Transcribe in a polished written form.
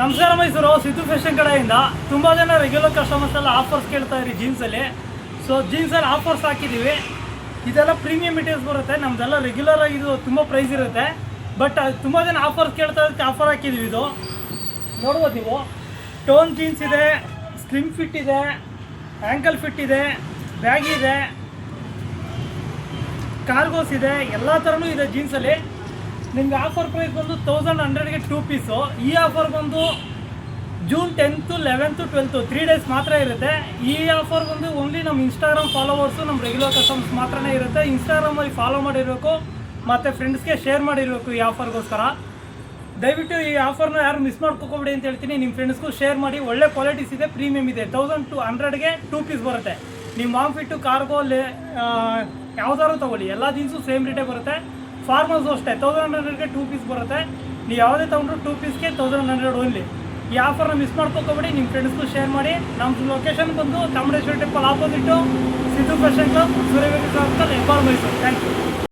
ನಮಸ್ಕಾರ ಮೈಸೂರು ಸಿದ್ದು ಫ್ಯಾಷನ್ ಕಡೆಯಿಂದ ತುಂಬ ಜನ ರೆಗ್ಯುಲರ್ ಕಸ್ಟಮರ್ಸ್ ಎಲ್ಲ ಆಫರ್ಸ್ ಕೇಳ್ತಾ ಇರಿ ಜೀನ್ಸಲ್ಲಿ. ಸೊ ಜೀನ್ಸಲ್ಲಿ ಆಫರ್ಸ್ ಹಾಕಿದ್ದೀವಿ. ಇದೆಲ್ಲ ಪ್ರೀಮಿಯಂ ಮೆಟೀರಿಯಲ್ಸ್ ಬರುತ್ತೆ. ನಮ್ಮದೆಲ್ಲ ರೆಗ್ಯುಲರ್ ಆಗಿ ಇದು ತುಂಬ ಪ್ರೈಸ್ ಇರುತ್ತೆ. ಬಟ್ ತುಂಬ ಜನ ಆಫರ್ಸ್ ಕೇಳ್ತಾ ಇರೋದಕ್ಕೆ ಆಫರ್ ಹಾಕಿದ್ದೀವಿ. ಇದು ನೋಡ್ಬೋದು ನೀವು. ಟೋನ್ ಜೀನ್ಸ್ ಇದೆ, ಸ್ಲಿಮ್ ಫಿಟ್ ಇದೆ, ಆ್ಯಂಕಲ್ ಫಿಟ್ ಇದೆ, ಬ್ಯಾಗಿ ಇದೆ, ಕಾರ್ಗೋಸ್ ಇದೆ, ಎಲ್ಲ ಥರನೂ ಇದೆ ಜೀನ್ಸಲ್ಲಿ. ನಿಮ್ಗೆ ಆಫರ್ ಪ್ರೈಸ್ ಬಂದು 1100ಗೆ 2 ಪೀಸು. ಈ ಆಫರ್ ಬಂದು June 10th, 11th, 12th 3 days ಮಾತ್ರ ಇರುತ್ತೆ. ಈ ಆಫರ್ ಬಂದು ಓನ್ಲಿ ನಮ್ಮ ಇನ್ಸ್ಟಾಗ್ರಾಮ್ ಫಾಲೋವರ್ಸು, ನಮ್ಮ ರೆಗ್ಯುಲರ್ ಕಸ್ಟಮರ್ಸ್ ಮಾತ್ರನೇ ಇರುತ್ತೆ. ಇನ್ಸ್ಟಾಗ್ರಾಮಲ್ಲಿ ಫಾಲೋ ಮಾಡಿರಬೇಕು ಮತ್ತು ಫ್ರೆಂಡ್ಸ್ಗೆ ಶೇರ್ ಮಾಡಿರಬೇಕು ಈ ಆಫರ್ಗೋಸ್ಕರ. ದಯವಿಟ್ಟು ಈ ಆಫರ್ನ ಯಾರು ಮಿಸ್ ಮಾಡ್ಕೋಬೇಡಿ ಅಂತ ಹೇಳ್ತೀನಿ. ನಿಮ್ಮ ಫ್ರೆಂಡ್ಸ್ಗೂ ಶೇರ್ ಮಾಡಿ. ಒಳ್ಳೆ ಕ್ವಾಲಿಟೀಸ್ ಇದೆ, ಪ್ರೀಮಿಯಮ್ ಇದೆ. 1200ಗೆ 2 ಪೀಸ್ ಬರುತ್ತೆ. ನೀವು ಮಾಮ್ ಫಿಟ್ಟು, ಕಾರ್ಗೋ, ಯಾವ್ದಾದ್ರು ತೊಗೊಳ್ಳಿ, ಎಲ್ಲ ಜೀನ್ಸು ಸೇಮ್ ರೇಟೇ ಬರುತ್ತೆ. ಫಾರ್ಮಲ್ಸು ಅಷ್ಟೇ 1100ಗೆ 2 ಪೀಸ್ ಬರುತ್ತೆ. ನೀವು ಯಾವುದೇ ತೊಗೊಂಡ್ರು 2 ಪೀಸ್ಗೆ 1100 ಓನ್ಲಿ. ಈ ಆಫರ್ನ ಮಿಸ್ ಮಾಡ್ಕೋಬೇಡಿ. ನಿಮ್ಮ ಫ್ರೆಂಡ್ಸ್ಗೂ ಶೇರ್ ಮಾಡಿ. ನಮ್ಮ ಲೊಕೇಶನ್ ಬಂದು Chamundeshwari temple opposite Siddu fashion club, ಸೂರ್ಯವೇದಿ circle, Hebbal, Mysuru. Thank you.